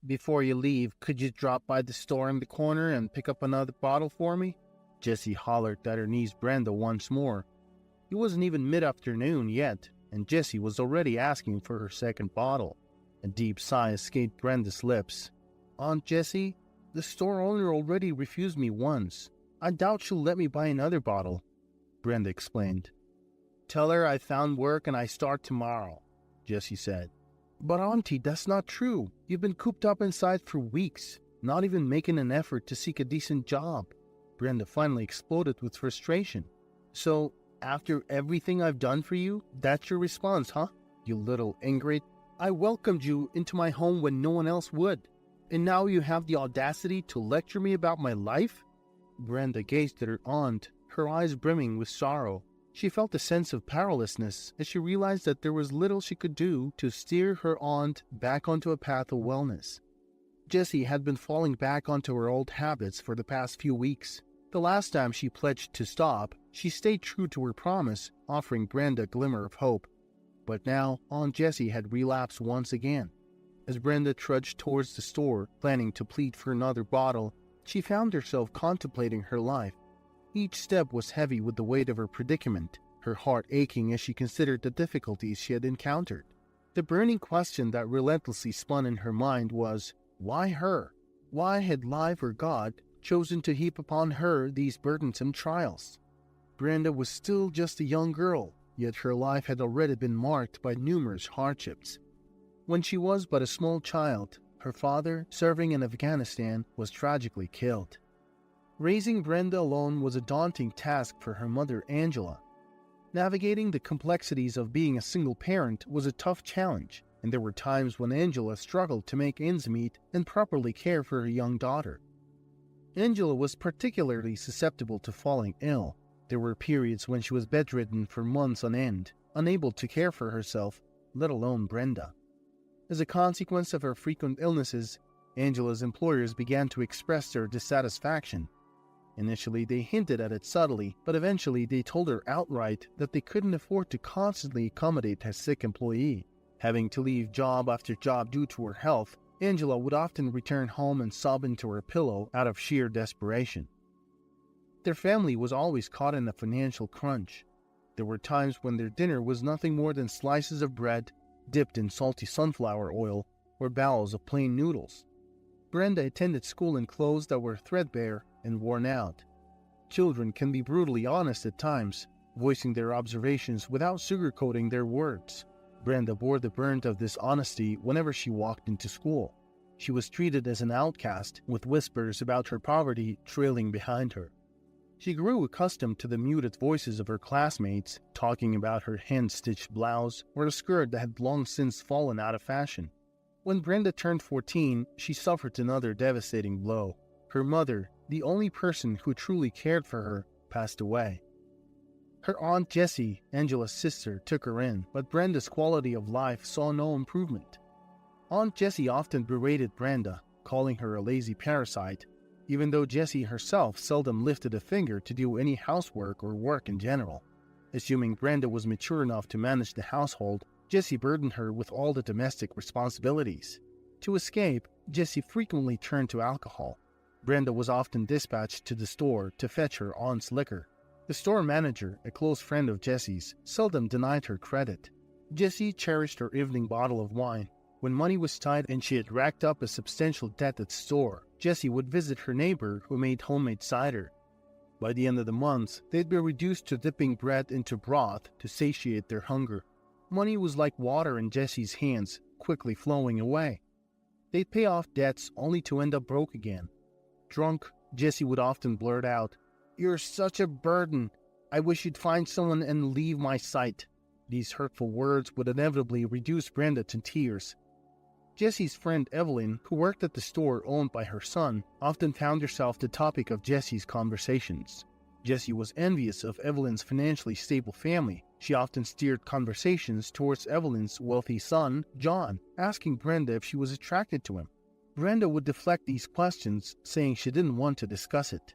Before you leave, could you drop by the store in the corner and pick up another bottle for me? Jessie hollered at her niece Brenda once more. It wasn't even mid-afternoon yet, and Jessie was already asking for her second bottle. A deep sigh escaped Brenda's lips. Aunt Jessie, the store owner already refused me once. I doubt she'll let me buy another bottle, Brenda explained. Tell her I found work and I start tomorrow, Jessie said. But Auntie, that's not true. You've been cooped up inside for weeks, not even making an effort to seek a decent job. Brenda finally exploded with frustration. So, after everything I've done for you, that's your response, huh? You little ingrate. I welcomed you into my home when no one else would. And now you have the audacity to lecture me about my life? Brenda gazed at her aunt, her eyes brimming with sorrow. She felt a sense of powerlessness as she realized that there was little she could do to steer her aunt back onto a path of wellness. Jessie had been falling back onto her old habits for the past few weeks. The last time she pledged to stop, she stayed true to her promise, offering Brenda a glimmer of hope. But now, Aunt Jessie had relapsed once again. As Brenda trudged towards the store, planning to plead for another bottle, she found herself contemplating her life. Each step was heavy with the weight of her predicament, her heart aching as she considered the difficulties she had encountered. The burning question that relentlessly spun in her mind was, why her? Why had life or God chosen to heap upon her these burdensome trials? Brenda was still just a young girl, yet her life had already been marked by numerous hardships. When she was but a small child, her father, serving in Afghanistan, was tragically killed. Raising Brenda alone was a daunting task for her mother, Angela. Navigating the complexities of being a single parent was a tough challenge, and there were times when Angela struggled to make ends meet and properly care for her young daughter. Angela was particularly susceptible to falling ill. There were periods when she was bedridden for months on end, unable to care for herself, let alone Brenda. As a consequence of her frequent illnesses, Angela's employers began to express their dissatisfaction. Initially, they hinted at it subtly, but eventually they told her outright that they couldn't afford to constantly accommodate a sick employee. Having to leave job after job due to her health, Angela would often return home and sob into her pillow out of sheer desperation. Their family was always caught in a financial crunch. There were times when their dinner was nothing more than slices of bread dipped in salty sunflower oil or bowls of plain noodles. Brenda attended school in clothes that were threadbare and worn out. Children can be brutally honest at times, voicing their observations without sugarcoating their words. Brenda bore the brunt of this honesty whenever she walked into school. She was treated as an outcast, with whispers about her poverty trailing behind her. She grew accustomed to the muted voices of her classmates, talking about her hand-stitched blouse or a skirt that had long since fallen out of fashion. When Brenda turned 14, she suffered another devastating blow. Her mother, the only person who truly cared for her, passed away. Her Aunt Jessie, Angela's sister, took her in, but Brenda's quality of life saw no improvement. Aunt Jessie often berated Brenda, calling her a lazy parasite, even though Jessie herself seldom lifted a finger to do any housework or work in general. Assuming Brenda was mature enough to manage the household, Jessie burdened her with all the domestic responsibilities. To escape, Jessie frequently turned to alcohol. Brenda was often dispatched to the store to fetch her aunt's liquor. The store manager, a close friend of Jessie's, seldom denied her credit. Jessie cherished her evening bottle of wine. When money was tight and she had racked up a substantial debt at the store, Jessie would visit her neighbor who made homemade cider. By the end of the month, they'd be reduced to dipping bread into broth to satiate their hunger. Money was like water in Jessie's hands, quickly flowing away. They'd pay off debts only to end up broke again. Drunk, Jessie would often blurt out, "You're such a burden. I wish you'd find someone and leave my sight." These hurtful words would inevitably reduce Brenda to tears. Jessie's friend Evelyn, who worked at the store owned by her son, often found herself the topic of Jessie's conversations. Jessie was envious of Evelyn's financially stable family. She often steered conversations towards Evelyn's wealthy son, John, asking Brenda if she was attracted to him. Brenda would deflect these questions, saying she didn't want to discuss it.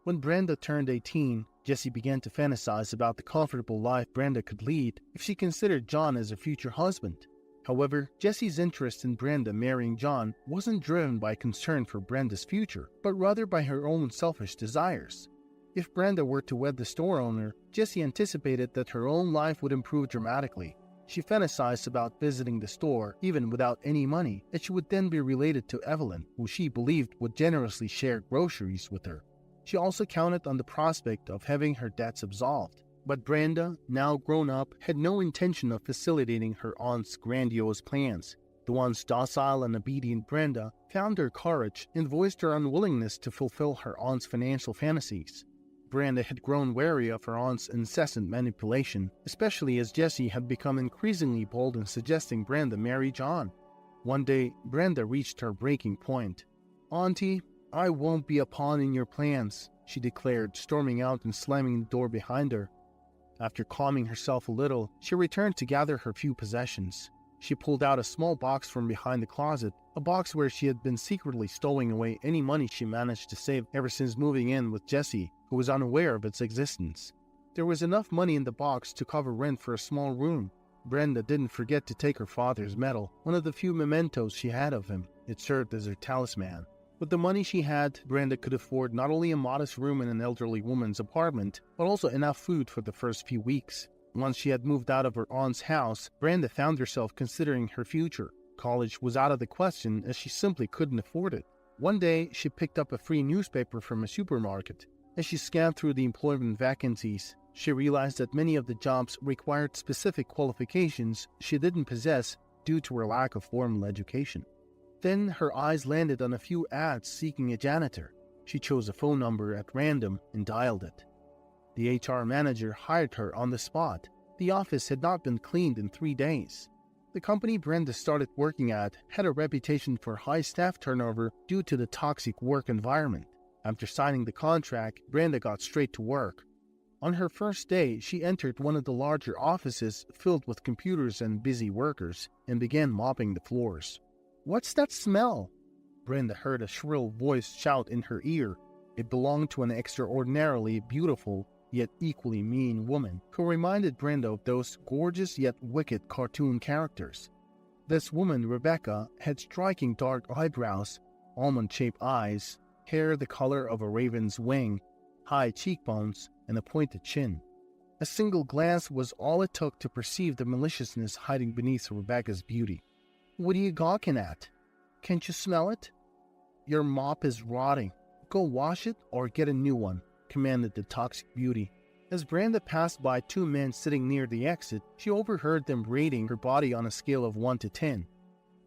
When Brenda turned 18, Jessie began to fantasize about the comfortable life Brenda could lead if she considered John as a future husband. However, Jesse's interest in Brenda marrying John wasn't driven by concern for Brenda's future, but rather by her own selfish desires. If Brenda were to wed the store owner, Jessie anticipated that her own life would improve dramatically. She fantasized about visiting the store even without any money, and she would then be related to Evelyn, who she believed would generously share groceries with her. She also counted on the prospect of having her debts absolved. But Brenda, now grown up, had no intention of facilitating her aunt's grandiose plans. The once docile and obedient Brenda found her courage and voiced her unwillingness to fulfill her aunt's financial fantasies. Brenda had grown wary of her aunt's incessant manipulation, especially as Jessie had become increasingly bold in suggesting Brenda marry John. One day, Brenda reached her breaking point. "Auntie, I won't be a pawn in your plans," she declared, storming out and slamming the door behind her. After calming herself a little, she returned to gather her few possessions. She pulled out a small box from behind the closet, a box where she had been secretly stowing away any money she managed to save ever since moving in with Jessie, who was unaware of its existence. There was enough money in the box to cover rent for a small room. Brenda didn't forget to take her father's medal, one of the few mementos she had of him. It served as her talisman. With the money she had, Brenda could afford not only a modest room in an elderly woman's apartment, but also enough food for the first few weeks. Once she had moved out of her aunt's house, Brenda found herself considering her future. College was out of the question as she simply couldn't afford it. One day, she picked up a free newspaper from a supermarket. As she scanned through the employment vacancies, she realized that many of the jobs required specific qualifications she didn't possess due to her lack of formal education. Then her eyes landed on a few ads seeking a janitor. She chose a phone number at random and dialed it. The HR manager hired her on the spot. The office had not been cleaned in 3 days. The company Brenda started working at had a reputation for high staff turnover due to the toxic work environment. After signing the contract, Brenda got straight to work. On her first day, she entered one of the larger offices filled with computers and busy workers and began mopping the floors. "What's that smell?" Brenda heard a shrill voice shout in her ear. It belonged to an extraordinarily beautiful, yet equally mean woman who reminded Brenda of those gorgeous yet wicked cartoon characters. This woman, Rebecca, had striking dark eyebrows, almond-shaped eyes, hair the color of a raven's wing, high cheekbones, and a pointed chin. A single glance was all it took to perceive the maliciousness hiding beneath Rebecca's beauty. "What are you gawking at? Can't you smell it? Your mop is rotting. Go wash it or get a new one," commanded the toxic beauty. As Brenda passed by 2 men sitting near the exit, she overheard them rating her body on a scale of 1 to 10.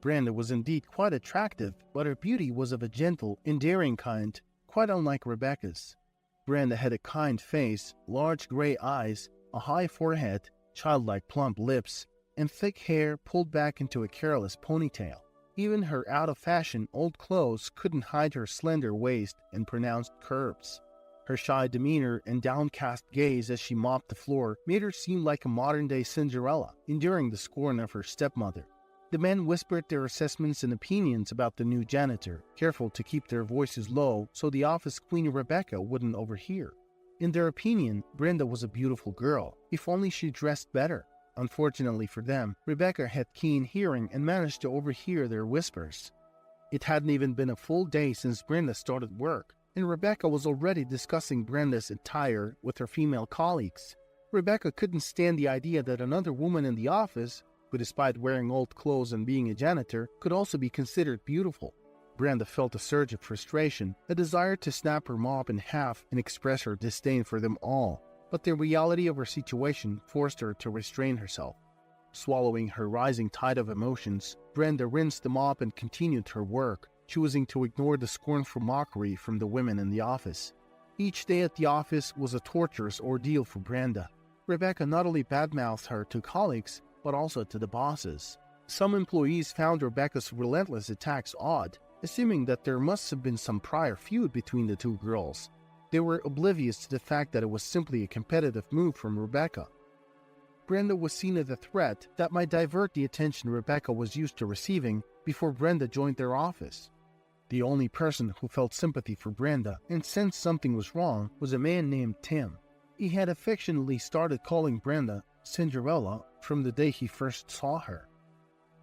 Brenda was indeed quite attractive, but her beauty was of a gentle, endearing kind, quite unlike Rebecca's. Brenda had a kind face, large gray eyes, a high forehead, childlike plump lips, and thick hair pulled back into a careless ponytail. Even her out-of-fashion old clothes couldn't hide her slender waist and pronounced curves. Her shy demeanor and downcast gaze as she mopped the floor made her seem like a modern-day Cinderella, enduring the scorn of her stepmother. The men whispered their assessments and opinions about the new janitor, careful to keep their voices low so the office queen Rebecca wouldn't overhear. In their opinion, Brenda was a beautiful girl, if only she dressed better. Unfortunately for them, Rebecca had keen hearing and managed to overhear their whispers. It hadn't even been a full day since Brenda started work, and Rebecca was already discussing Brenda's attire with her female colleagues. Rebecca couldn't stand the idea that another woman in the office, who despite wearing old clothes and being a janitor, could also be considered beautiful. Brenda felt a surge of frustration, a desire to snap her mop in half and express her disdain for them all. But the reality of her situation forced her to restrain herself. Swallowing her rising tide of emotions, Brenda rinsed the mop and continued her work, choosing to ignore the scornful mockery from the women in the office. Each day at the office was a torturous ordeal for Brenda. Rebecca not only badmouthed her to colleagues, but also to the bosses. Some employees found Rebecca's relentless attacks odd, assuming that there must have been some prior feud between the two girls. They were oblivious to the fact that it was simply a competitive move from Rebecca. Brenda was seen as a threat that might divert the attention Rebecca was used to receiving before Brenda joined their office. The only person who felt sympathy for Brenda and sensed something was wrong was a man named Tim. He had affectionately started calling Brenda Cinderella from the day he first saw her.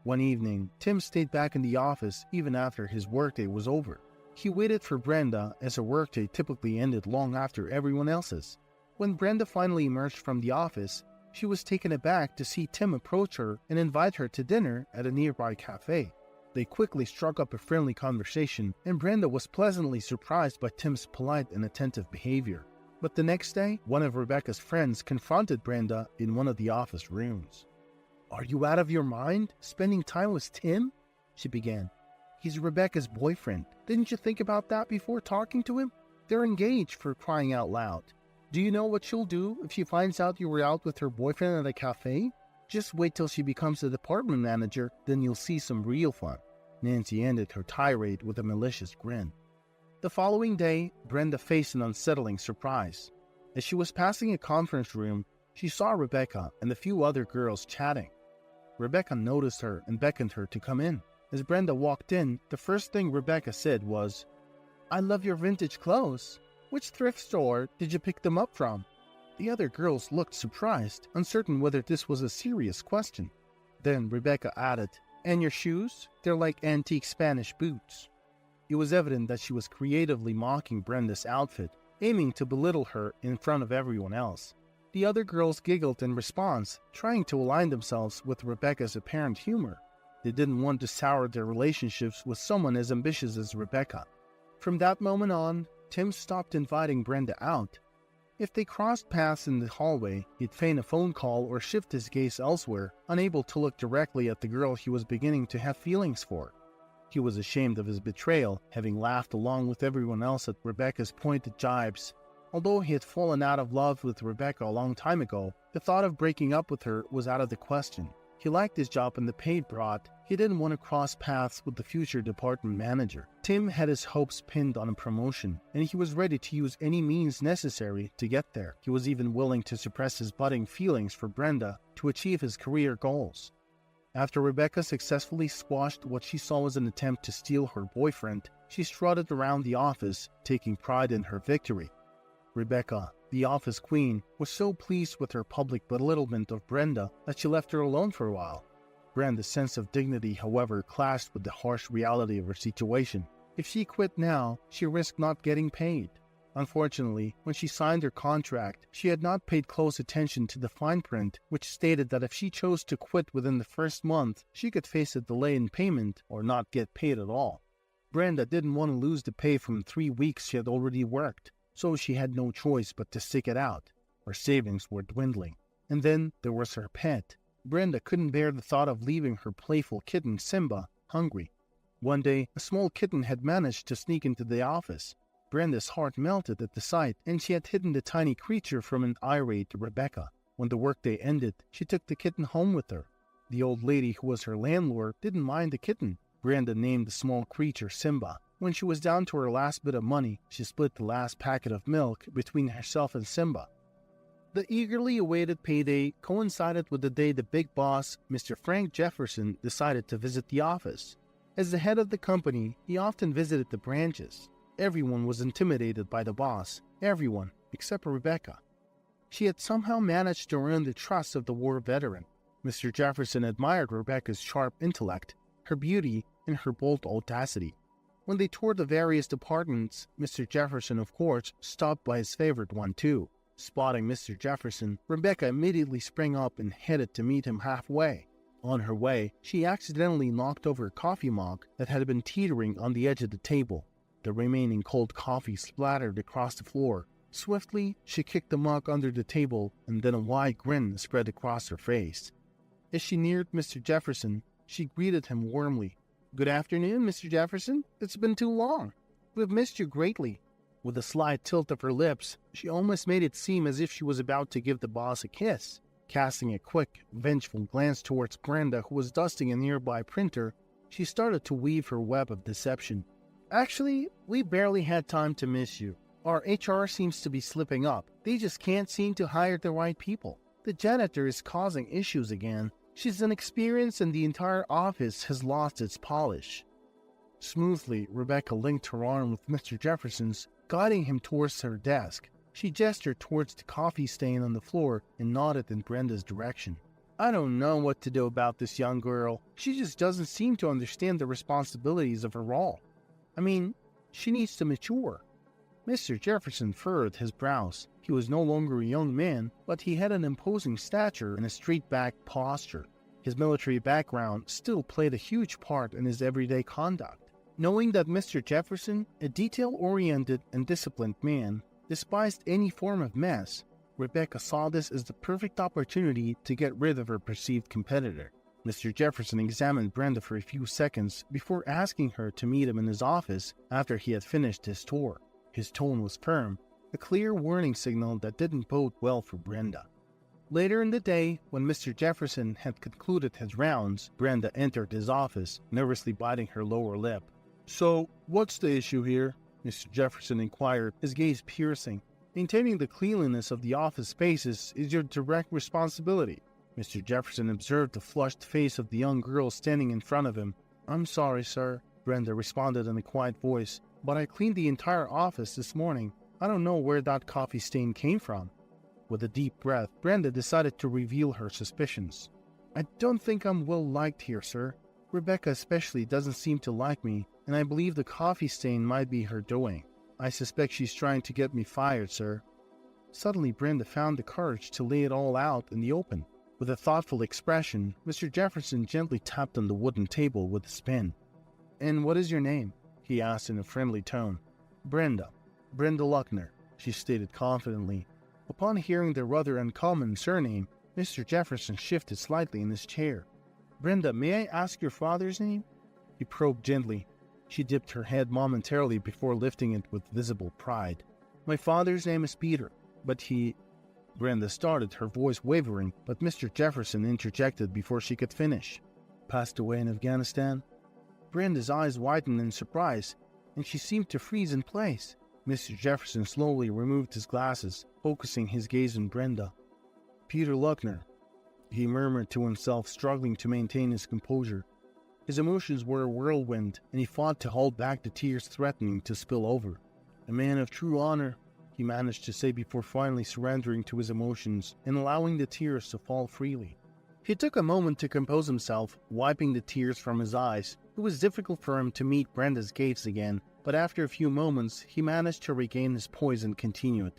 One evening, Tim stayed back in the office even after his workday was over. He waited for Brenda, as her workday typically ended long after everyone else's. When Brenda finally emerged from the office, she was taken aback to see Tim approach her and invite her to dinner at a nearby cafe. They quickly struck up a friendly conversation, and Brenda was pleasantly surprised by Tim's polite and attentive behavior. But the next day, one of Rebecca's friends confronted Brenda in one of the office rooms. "Are you out of your mind, spending time with Tim?" she began. "He's Rebecca's boyfriend. Didn't you think about that before talking to him? They're engaged, for crying out loud. Do you know what she'll do if she finds out you were out with her boyfriend at a cafe? Just wait till she becomes a department manager, then you'll see some real fun." Nancy ended her tirade with a malicious grin. The following day, Brenda faced an unsettling surprise. As she was passing a conference room, she saw Rebecca and a few other girls chatting. Rebecca noticed her and beckoned her to come in. As Brenda walked in, the first thing Rebecca said was, "I love your vintage clothes. Which thrift store did you pick them up from?" The other girls looked surprised, uncertain whether this was a serious question. Then Rebecca added, "And your shoes? They're like antique Spanish boots." It was evident that she was creatively mocking Brenda's outfit, aiming to belittle her in front of everyone else. The other girls giggled in response, trying to align themselves with Rebecca's apparent humor. They didn't want to sour their relationships with someone as ambitious as Rebecca. From that moment on, Tim stopped inviting Brenda out. If they crossed paths in the hallway, he'd feign a phone call or shift his gaze elsewhere, unable to look directly at the girl he was beginning to have feelings for. He was ashamed of his betrayal, having laughed along with everyone else at Rebecca's pointed jibes. Although he had fallen out of love with Rebecca a long time ago, the thought of breaking up with her was out of the question. He liked his job and the pay it brought. He didn't want to cross paths with the future department manager. Tim had his hopes pinned on a promotion, and he was ready to use any means necessary to get there. He was even willing to suppress his budding feelings for Brenda to achieve his career goals. After Rebecca successfully squashed what she saw as an attempt to steal her boyfriend, she strutted around the office, taking pride in her victory. Rebecca, the office queen, was so pleased with her public belittlement of Brenda that she left her alone for a while. Brenda's sense of dignity, however, clashed with the harsh reality of her situation. If she quit now, she risked not getting paid. Unfortunately, when she signed her contract, she had not paid close attention to the fine print, which stated that if she chose to quit within the first month, she could face a delay in payment or not get paid at all. Brenda didn't want to lose the pay from 3 weeks she had already worked, so she had no choice but to stick it out. Her savings were dwindling. And then there was her pet. Brenda couldn't bear the thought of leaving her playful kitten, Simba, hungry. One day, a small kitten had managed to sneak into the office. Brenda's heart melted at the sight, and she had hidden the tiny creature from an irate Rebecca. When the workday ended, she took the kitten home with her. The old lady who was her landlord didn't mind the kitten. Brenda named the small creature Simba. When she was down to her last bit of money, she split the last packet of milk between herself and Simba. The eagerly awaited payday coincided with the day the big boss, Mr. Frank Jefferson, decided to visit the office. As the head of the company, he often visited the branches. Everyone was intimidated by the boss, everyone except Rebecca. She had somehow managed to earn the trust of the war veteran. Mr. Jefferson admired Rebecca's sharp intellect, her beauty, and her bold audacity. When they toured the various departments, Mr. Jefferson, of course, stopped by his favorite one too. Spotting Mr. Jefferson, Rebecca immediately sprang up and headed to meet him halfway. On her way, she accidentally knocked over a coffee mug that had been teetering on the edge of the table. The remaining cold coffee splattered across the floor. Swiftly, she kicked the mug under the table, and then a wide grin spread across her face. As she neared Mr. Jefferson, she greeted him warmly. "Good afternoon, Mr. Jefferson. It's been too long. We've missed you greatly." With a slight tilt of her lips, she almost made it seem as if she was about to give the boss a kiss. Casting a quick, vengeful glance towards Brenda, who was dusting a nearby printer, she started to weave her web of deception. "Actually, we barely had time to miss you. Our HR seems to be slipping up. They just can't seem to hire the right people. The janitor is causing issues again. She's inexperienced and the entire office has lost its polish." Smoothly, Rebecca linked her arm with Mr. Jefferson's, guiding him towards her desk. She gestured towards the coffee stain on the floor and nodded in Brenda's direction. I don't know what to do about this young girl. She just doesn't seem to understand the responsibilities of her role. I mean, she needs to mature. Mr. Jefferson furrowed his brows. He was no longer a young man, but he had an imposing stature and a straight-backed posture. His military background still played a huge part in his everyday conduct. Knowing that Mr. Jefferson, a detail-oriented and disciplined man, despised any form of mess, Rebecca saw this as the perfect opportunity to get rid of her perceived competitor. Mr. Jefferson examined Brenda for a few seconds before asking her to meet him in his office after he had finished his tour. His tone was firm, a clear warning signal that didn't bode well for Brenda. Later in the day, when Mr. Jefferson had concluded his rounds, Brenda entered his office, nervously biting her lower lip. "So, what's the issue here?" Mr. Jefferson inquired, his gaze piercing. "Maintaining the cleanliness of the office spaces is your direct responsibility." Mr. Jefferson observed the flushed face of the young girl standing in front of him. "I'm sorry, sir," Brenda responded in a quiet voice, "but I cleaned the entire office this morning. I don't know where that coffee stain came from." With a deep breath, Brenda decided to reveal her suspicions. "I don't think I'm well liked here, sir. Rebecca especially doesn't seem to like me, and I believe the coffee stain might be her doing. I suspect she's trying to get me fired, sir." Suddenly, Brenda found the courage to lay it all out in the open. With a thoughtful expression, Mr. Jefferson gently tapped on the wooden table with his pen. "And what is your name?" he asked in a friendly tone. "Brenda Luckner," she stated confidently. Upon hearing the rather uncommon surname, Mr. Jefferson shifted slightly in his chair. "Brenda, may I ask your father's name?" He probed gently. She dipped her head momentarily before lifting it with visible pride. "My father's name is Peter, but he—" Brenda started, her voice wavering, but Mr. Jefferson interjected before she could finish. "Passed away in Afghanistan?" Brenda's eyes widened in surprise, and she seemed to freeze in place. Mr. Jefferson slowly removed his glasses, focusing his gaze on Brenda. "Peter Luckner," he murmured to himself, struggling to maintain his composure. His emotions were a whirlwind, and he fought to hold back the tears threatening to spill over. "A man of true honor," he managed to say before finally surrendering to his emotions and allowing the tears to fall freely. He took a moment to compose himself, wiping the tears from his eyes. It was difficult for him to meet Brenda's gaze again, but after a few moments he managed to regain his poise and continued.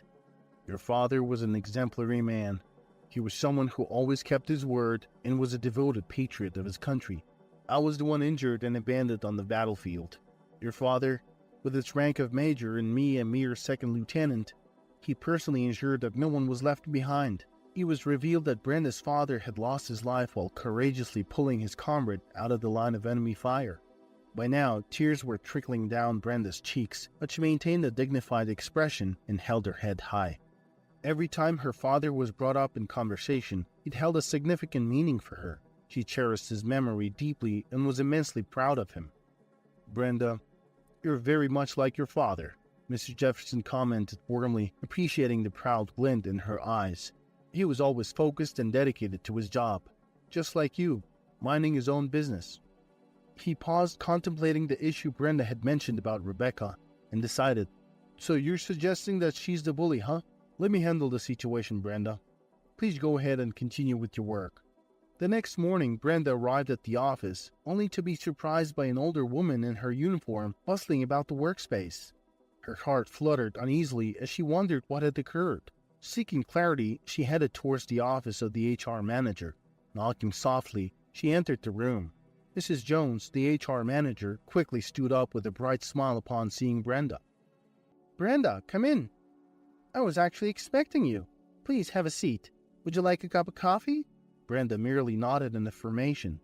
"Your father was an exemplary man. He was someone who always kept his word and was a devoted patriot of his country. I was the one injured and abandoned on the battlefield. Your father, with his rank of major and me a mere second lieutenant, he personally ensured that no one was left behind. It was revealed that Brenda's father had lost his life while courageously pulling his comrade out of the line of enemy fire. By now, tears were trickling down Brenda's cheeks, but she maintained a dignified expression and held her head high. Every time her father was brought up in conversation, it held a significant meaning for her. She cherished his memory deeply and was immensely proud of him." "Brenda, you're very much like your father," Mr. Jefferson commented warmly, appreciating the proud glint in her eyes. "He was always focused and dedicated to his job, just like you, minding his own business." He paused, contemplating the issue Brenda had mentioned about Rebecca, and decided, "So you're suggesting that she's the bully, huh? Let me handle the situation, Brenda. Please go ahead and continue with your work." The next morning, Brenda arrived at the office, only to be surprised by an older woman in her uniform bustling about the workspace. Her heart fluttered uneasily as she wondered what had occurred. Seeking clarity, she headed towards the office of the HR manager. Knocking softly, she entered the room. Mrs. Jones, the HR manager, quickly stood up with a bright smile upon seeing Brenda. "Brenda, come in. I was actually expecting you. Please have a seat. Would you like a cup of coffee?" Brenda merely nodded in affirmation.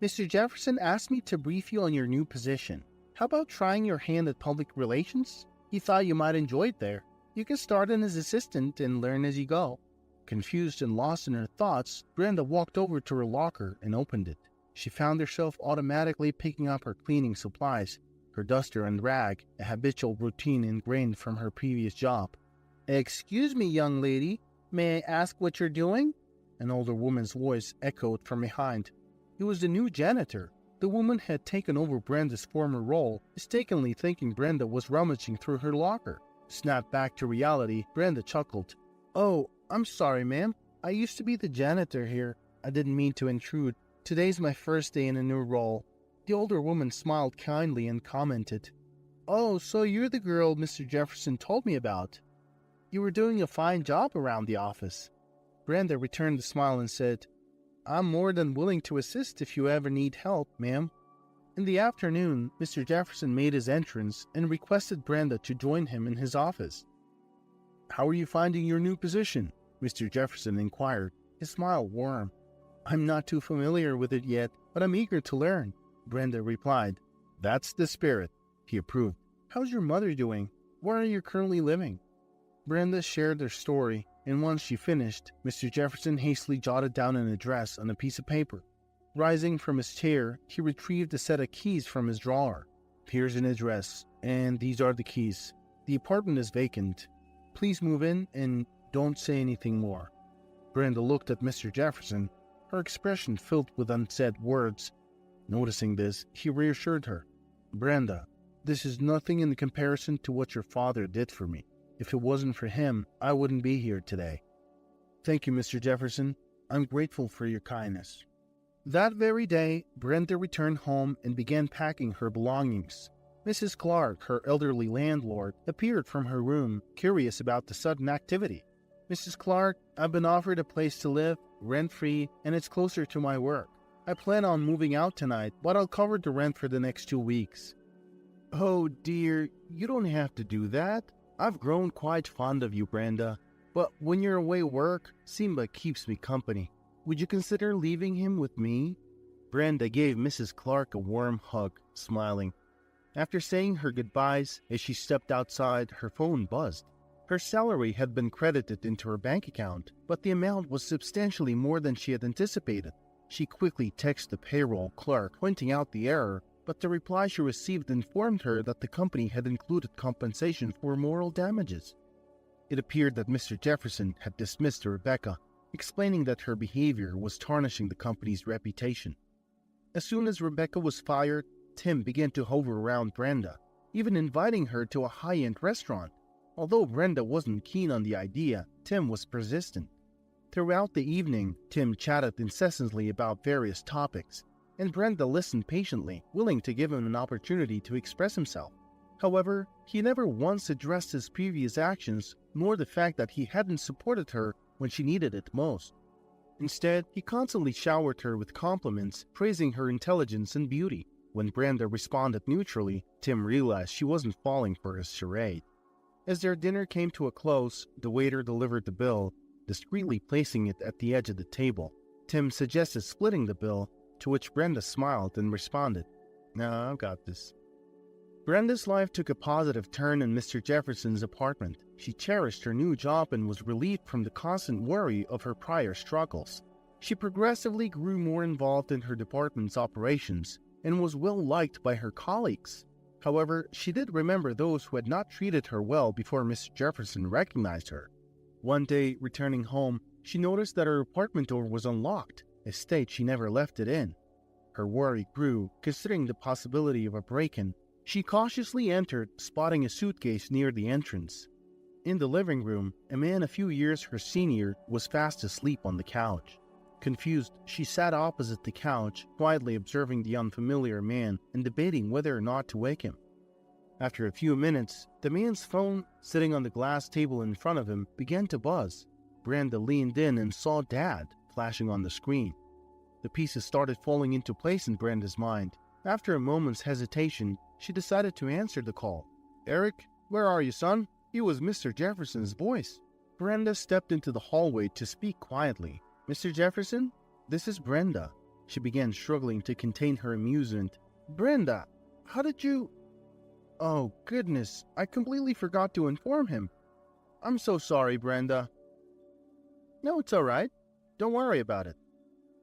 "Mr. Jefferson asked me to brief you on your new position. How about trying your hand at public relations? He thought you might enjoy it there. You can start in as assistant and learn as you go." Confused and lost in her thoughts, Brenda walked over to her locker and opened it. She found herself automatically picking up her cleaning supplies, her duster and rag, a habitual routine ingrained from her previous job. "Excuse me, young lady. May I ask what you're doing?" An older woman's voice echoed from behind. It was the new janitor. The woman had taken over Brenda's former role, mistakenly thinking Brenda was rummaging through her locker. Snapped back to reality, Brenda chuckled. "Oh, I'm sorry, ma'am. I used to be the janitor here. I didn't mean to intrude. Today's my first day in a new role." The older woman smiled kindly and commented, "Oh, so you're the girl Mr. Jefferson told me about. You were doing a fine job around the office." Brenda returned the smile and said, "I'm more than willing to assist if you ever need help, ma'am." In the afternoon, Mr. Jefferson made his entrance and requested Brenda to join him in his office. "How are you finding your new position?" Mr. Jefferson inquired, his smile warm. "I'm not too familiar with it yet, but I'm eager to learn," Brenda replied. "That's the spirit," he approved. "How's your mother doing? Where are you currently living?" Brenda shared their story, and once she finished, Mr. Jefferson hastily jotted down an address on a piece of paper. Rising from his chair, he retrieved a set of keys from his drawer. "Here's an address, and these are the keys. The apartment is vacant. Please move in and don't say anything more." Brenda looked at Mr. Jefferson, her expression filled with unsaid words. Noticing this, he reassured her. "Brenda, this is nothing in comparison to what your father did for me. If it wasn't for him, I wouldn't be here today." "Thank you, Mr. Jefferson. I'm grateful for your kindness." That very day, Brenda returned home and began packing her belongings. Mrs. Clark, her elderly landlord, appeared from her room, curious about the sudden activity. "Mrs. Clark, I've been offered a place to live, rent-free, and it's closer to my work. I plan on moving out tonight, but I'll cover the rent for the next 2 weeks." "Oh dear, you don't have to do that. I've grown quite fond of you, Brenda. But when you're away work, Simba keeps me company. Would you consider leaving him with me?" Brenda gave Mrs. Clark a warm hug, smiling. After saying her goodbyes, as she stepped outside, her phone buzzed. Her salary had been credited into her bank account, but the amount was substantially more than she had anticipated. She quickly texted the payroll clerk, pointing out the error, but the reply she received informed her that the company had included compensation for moral damages. It appeared that Mr. Jefferson had dismissed Rebecca, explaining that her behavior was tarnishing the company's reputation. As soon as Rebecca was fired, Tim began to hover around Brenda, even inviting her to a high-end restaurant. Although Brenda wasn't keen on the idea, Tim was persistent. Throughout the evening, Tim chatted incessantly about various topics, and Brenda listened patiently, willing to give him an opportunity to express himself. However, he never once addressed his previous actions, nor the fact that he hadn't supported her when she needed it most. Instead, he constantly showered her with compliments, praising her intelligence and beauty. When Brenda responded neutrally, Tim realized she wasn't falling for his charade. As their dinner came to a close, the waiter delivered the bill, discreetly placing it at the edge of the table. Tim suggested splitting the bill, to which Brenda smiled and responded, "No, I've got this." Brenda's life took a positive turn in Mr. Jefferson's apartment. She cherished her new job and was relieved from the constant worry of her prior struggles. She progressively grew more involved in her department's operations and was well liked by her colleagues. However, she did remember those who had not treated her well before Mr. Jefferson recognized her. One day, returning home, she noticed that her apartment door was unlocked, a state she never left it in. Her worry grew, considering the possibility of a break-in. She cautiously entered, spotting a suitcase near the entrance. In the living room, a man a few years her senior was fast asleep on the couch. Confused, she sat opposite the couch, quietly observing the unfamiliar man and debating whether or not to wake him. After a few minutes, the man's phone, sitting on the glass table in front of him, began to buzz. Brenda leaned in and saw Dad flashing on the screen. The pieces started falling into place in Brenda's mind. After a moment's hesitation, she decided to answer the call. "Eric, where are you, son?" It was Mr. Jefferson's voice. Brenda stepped into the hallway to speak quietly. "Mr. Jefferson, this is Brenda." She began struggling to contain her amusement. "Brenda, how did you—" "Oh, goodness, I completely forgot to inform him. I'm so sorry, Brenda." "No, it's all right. Don't worry about it.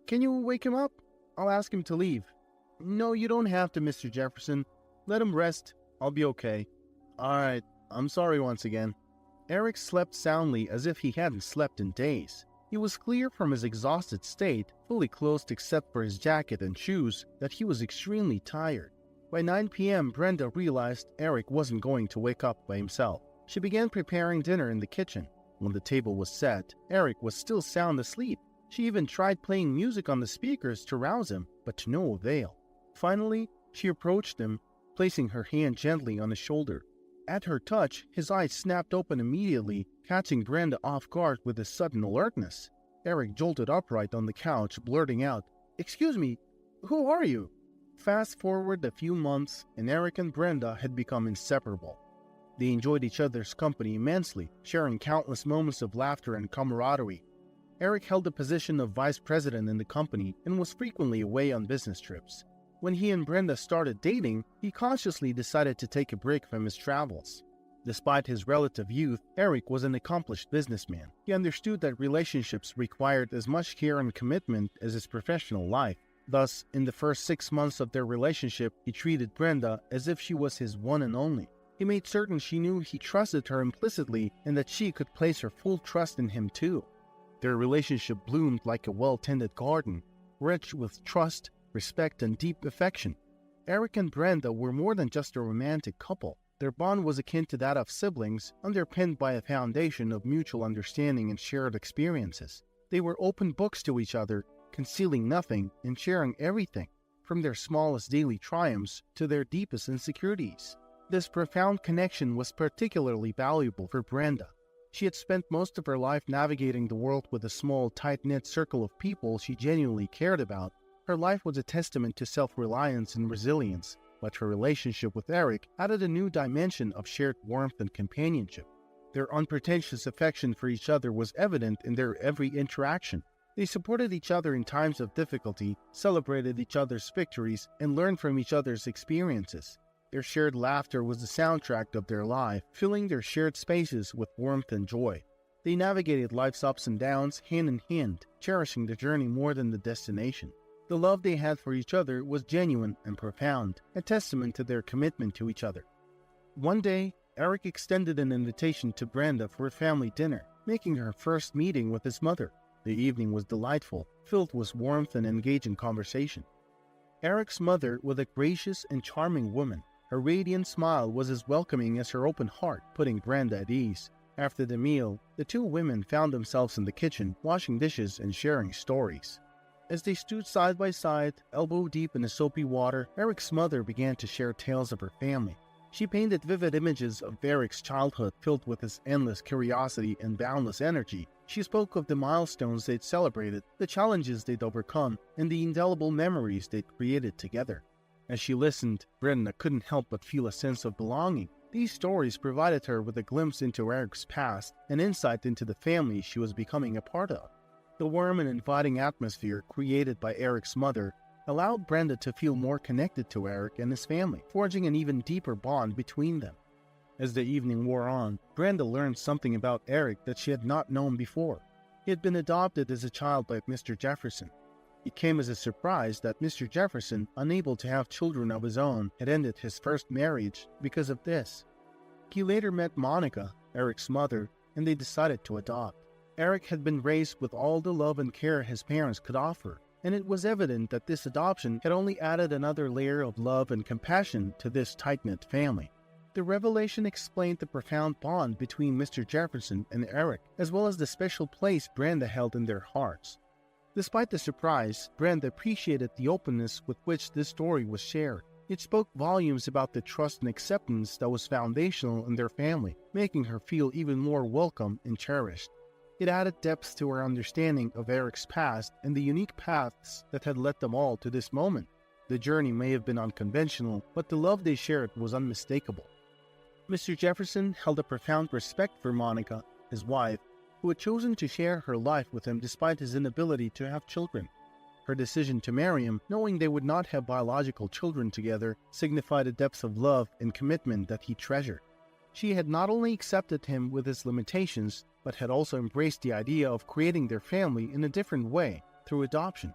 Can you wake him up? I'll ask him to leave." "No, you don't have to, Mr. Jefferson. Let him rest. I'll be okay." "All right. I'm sorry once again." Eric slept soundly as if he hadn't slept in days. He was clear from his exhausted state, fully clothed except for his jacket and shoes, that he was extremely tired. By 9 p.m., Brenda realized Eric wasn't going to wake up by himself. She began preparing dinner in the kitchen. When the table was set, Eric was still sound asleep. She even tried playing music on the speakers to rouse him, but to no avail. Finally, she approached him, placing her hand gently on his shoulder. At her touch, his eyes snapped open immediately, catching Brenda off guard with his sudden alertness. Eric jolted upright on the couch, blurting out, "Excuse me, who are you?" Fast forward a few months, and Eric and Brenda had become inseparable. They enjoyed each other's company immensely, sharing countless moments of laughter and camaraderie. Eric held the position of vice president in the company and was frequently away on business trips. When he and Brenda started dating, he consciously decided to take a break from his travels. Despite his relative youth, Eric was an accomplished businessman. He understood that relationships required as much care and commitment as his professional life. Thus, in the first 6 months of their relationship, he treated Brenda as if she was his one and only. He made certain she knew he trusted her implicitly and that she could place her full trust in him too. Their relationship bloomed like a well-tended garden, rich with trust, respect, and deep affection. Eric and Brenda were more than just a romantic couple. Their bond was akin to that of siblings, underpinned by a foundation of mutual understanding and shared experiences. They were open books to each other, concealing nothing and sharing everything, from their smallest daily triumphs to their deepest insecurities. This profound connection was particularly valuable for Brenda. She had spent most of her life navigating the world with a small, tight-knit circle of people she genuinely cared about. Her life was a testament to self-reliance and resilience, but her relationship with Eric added a new dimension of shared warmth and companionship. Their unpretentious affection for each other was evident in their every interaction. They supported each other in times of difficulty, celebrated each other's victories, and learned from each other's experiences. Their shared laughter was the soundtrack of their life, filling their shared spaces with warmth and joy. They navigated life's ups and downs hand in hand, cherishing the journey more than the destination. The love they had for each other was genuine and profound, a testament to their commitment to each other. One day, Eric extended an invitation to Brenda for a family dinner, making her first meeting with his mother. The evening was delightful, filled with warmth and engaging conversation. Eric's mother was a gracious and charming woman. Her radiant smile was as welcoming as her open heart, putting Brenda at ease. After the meal, the two women found themselves in the kitchen, washing dishes and sharing stories. As they stood side by side, elbow deep in the soapy water, Eric's mother began to share tales of her family. She painted vivid images of Eric's childhood filled with his endless curiosity and boundless energy. She spoke of the milestones they'd celebrated, the challenges they'd overcome, and the indelible memories they'd created together. As she listened, Brenda couldn't help but feel a sense of belonging. These stories provided her with a glimpse into Eric's past, an insight into the family she was becoming a part of. The warm and inviting atmosphere created by Eric's mother allowed Brenda to feel more connected to Eric and his family, forging an even deeper bond between them. As the evening wore on, Brenda learned something about Eric that she had not known before. He had been adopted as a child by Mr. Jefferson. It came as a surprise that Mr. Jefferson, unable to have children of his own, had ended his first marriage because of this. He later met Monica, Eric's mother, and they decided to adopt. Eric had been raised with all the love and care his parents could offer, and it was evident that this adoption had only added another layer of love and compassion to this tight-knit family. The revelation explained the profound bond between Mr. Jefferson and Eric, as well as the special place Brenda held in their hearts. Despite the surprise, Brenda appreciated the openness with which this story was shared. It spoke volumes about the trust and acceptance that was foundational in their family, making her feel even more welcome and cherished. It added depth to her understanding of Eric's past and the unique paths that had led them all to this moment. The journey may have been unconventional, but the love they shared was unmistakable. Mr. Jefferson held a profound respect for Monica, his wife, who had chosen to share her life with him despite his inability to have children. Her decision to marry him, knowing they would not have biological children together, signified a depth of love and commitment that he treasured. She had not only accepted him with his limitations, but had also embraced the idea of creating their family in a different way, through adoption.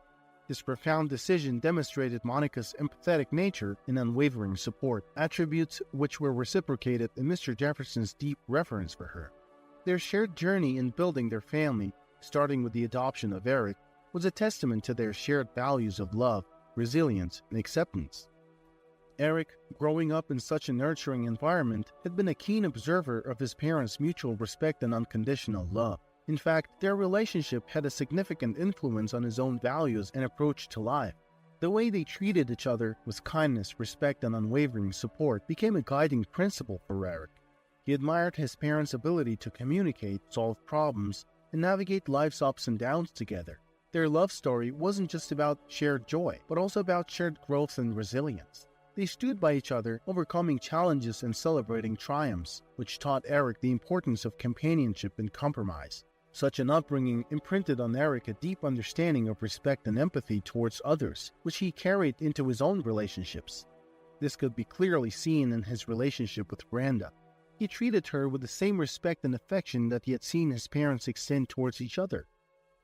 This profound decision demonstrated Monica's empathetic nature and unwavering support, attributes which were reciprocated in Mr. Jefferson's deep reverence for her. Their shared journey in building their family, starting with the adoption of Eric, was a testament to their shared values of love, resilience, and acceptance. Eric, growing up in such a nurturing environment, had been a keen observer of his parents' mutual respect and unconditional love. In fact, their relationship had a significant influence on his own values and approach to life. The way they treated each other with kindness, respect, and unwavering support became a guiding principle for Eric. He admired his parents' ability to communicate, solve problems, and navigate life's ups and downs together. Their love story wasn't just about shared joy, but also about shared growth and resilience. They stood by each other, overcoming challenges and celebrating triumphs, which taught Eric the importance of companionship and compromise. Such an upbringing imprinted on Eric a deep understanding of respect and empathy towards others, which he carried into his own relationships. This could be clearly seen in his relationship with Brenda. He treated her with the same respect and affection that he had seen his parents extend towards each other,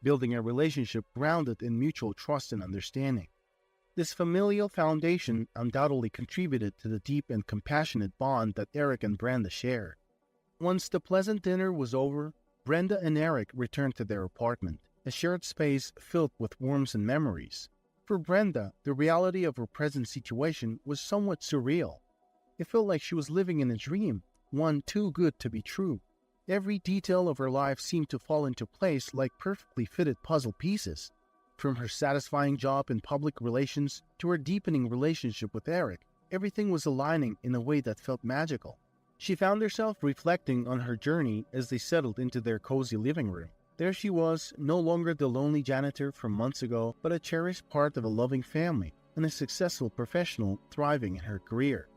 building a relationship grounded in mutual trust and understanding. This familial foundation undoubtedly contributed to the deep and compassionate bond that Eric and Brenda shared. Once the pleasant dinner was over, Brenda and Eric returned to their apartment, a shared space filled with warmth and memories. For Brenda, the reality of her present situation was somewhat surreal. It felt like she was living in a dream, one too good to be true. Every detail of her life seemed to fall into place like perfectly fitted puzzle pieces. From her satisfying job in public relations to her deepening relationship with Eric, everything was aligning in a way that felt magical. She found herself reflecting on her journey as they settled into their cozy living room. There she was, no longer the lonely janitor from months ago, but a cherished part of a loving family and a successful professional thriving in her career.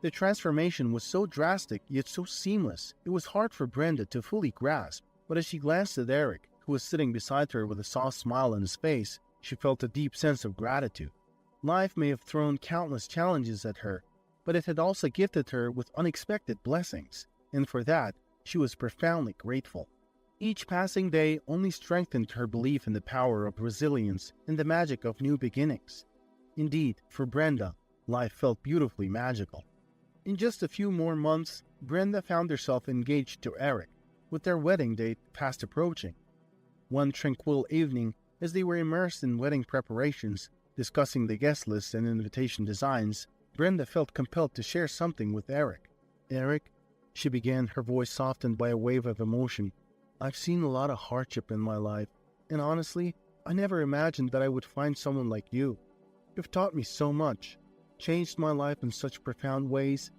The transformation was so drastic yet so seamless, it was hard for Brenda to fully grasp, but as she glanced at Eric, who was sitting beside her with a soft smile on his face, she felt a deep sense of gratitude. Life may have thrown countless challenges at her, but it had also gifted her with unexpected blessings, and for that, she was profoundly grateful. Each passing day only strengthened her belief in the power of resilience and the magic of new beginnings. Indeed, for Brenda, life felt beautifully magical. In just a few more months, Brenda found herself engaged to Eric, with their wedding date fast approaching. One tranquil evening, as they were immersed in wedding preparations, discussing the guest list and invitation designs, Brenda felt compelled to share something with Eric. "Eric," she began, her voice softened by a wave of emotion, "I've seen a lot of hardship in my life, and honestly, I never imagined that I would find someone like you. You've taught me so much, changed my life in such profound ways.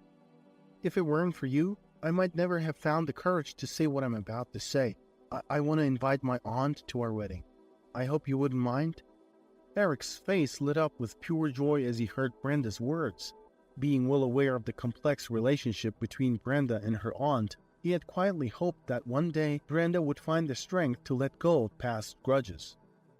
If it weren't for you, I might never have found the courage to say what I'm about to say. I want to invite my aunt to our wedding. I hope you wouldn't mind?" Eric's face lit up with pure joy as he heard Brenda's words. Being well aware of the complex relationship between Brenda and her aunt, he had quietly hoped that one day Brenda would find the strength to let go of past grudges.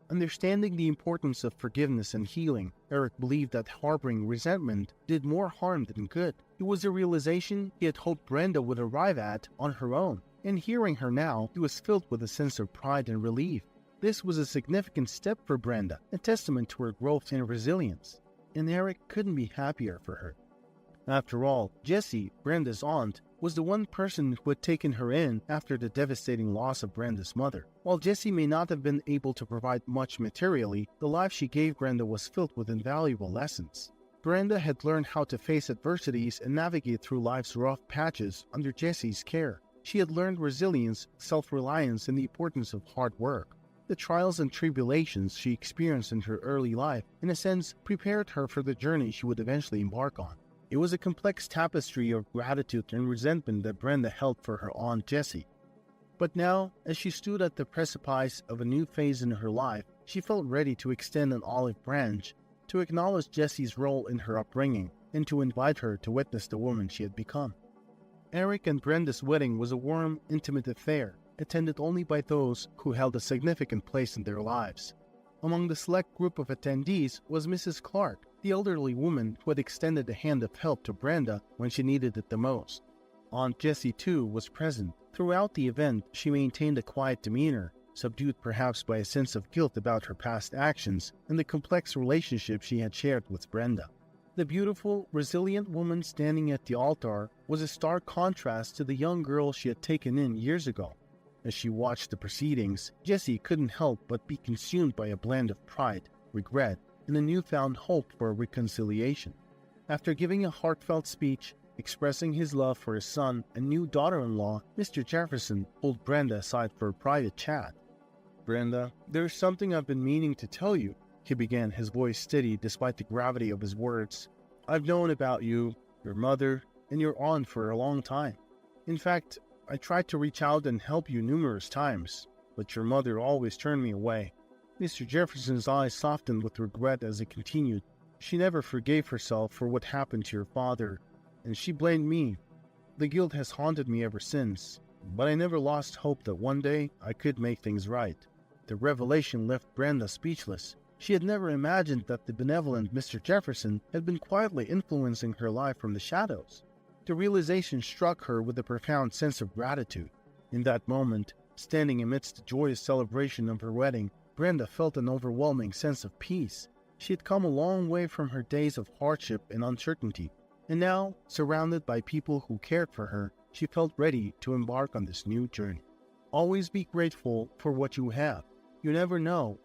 Understanding the importance of forgiveness and healing, Eric believed that harboring resentment did more harm than good. It was a realization he had hoped Brenda would arrive at on her own, and hearing her now, he was filled with a sense of pride and relief. This was a significant step for Brenda, a testament to her growth and resilience, and Eric couldn't be happier for her. After all, Jessie, Brenda's aunt, was the one person who had taken her in after the devastating loss of Brenda's mother. While Jessie may not have been able to provide much materially, the life she gave Brenda was filled with invaluable lessons. Brenda had learned how to face adversities and navigate through life's rough patches under Jessie's care. She had learned resilience, self-reliance, and the importance of hard work. The trials and tribulations she experienced in her early life, in a sense, prepared her for the journey she would eventually embark on. It was a complex tapestry of gratitude and resentment that Brenda held for her Aunt Jessie. But now, as she stood at the precipice of a new phase in her life, she felt ready to extend an olive branch, to acknowledge Jessie's role in her upbringing, and to invite her to witness the woman she had become. Eric and Brenda's wedding was a warm, intimate affair, attended only by those who held a significant place in their lives. Among the select group of attendees was Mrs. Clark, the elderly woman who had extended a hand of help to Brenda when she needed it the most. Aunt Jessie, too, was present. Throughout the event, she maintained a quiet demeanor, subdued perhaps by a sense of guilt about her past actions and the complex relationship she had shared with Brenda. The beautiful, resilient woman standing at the altar was a stark contrast to the young girl she had taken in years ago. As she watched the proceedings, Jessie couldn't help but be consumed by a blend of pride, regret, and a newfound hope for reconciliation. After giving a heartfelt speech, Expressing his love for his son and new daughter-in-law, Mr. Jefferson pulled Brenda aside for a private chat. "Brenda, there's something I've been meaning to tell you," he began, his voice steady despite the gravity of his words. "I've known about you, your mother, and your aunt for a long time. In fact, I tried to reach out and help you numerous times, but your mother always turned me away." Mr. Jefferson's eyes softened with regret as he continued. "She never forgave herself for what happened to your father, and she blamed me. The guilt has haunted me ever since, but I never lost hope that one day I could make things right." The revelation left Brenda speechless. She had never imagined that the benevolent Mr. Jefferson had been quietly influencing her life from the shadows. The realization struck her with a profound sense of gratitude. In that moment, standing amidst the joyous celebration of her wedding, Brenda felt an overwhelming sense of peace. She had come a long way from her days of hardship and uncertainty, and now, surrounded by people who cared for her, she felt ready to embark on this new journey. Always be grateful for what you have. You never know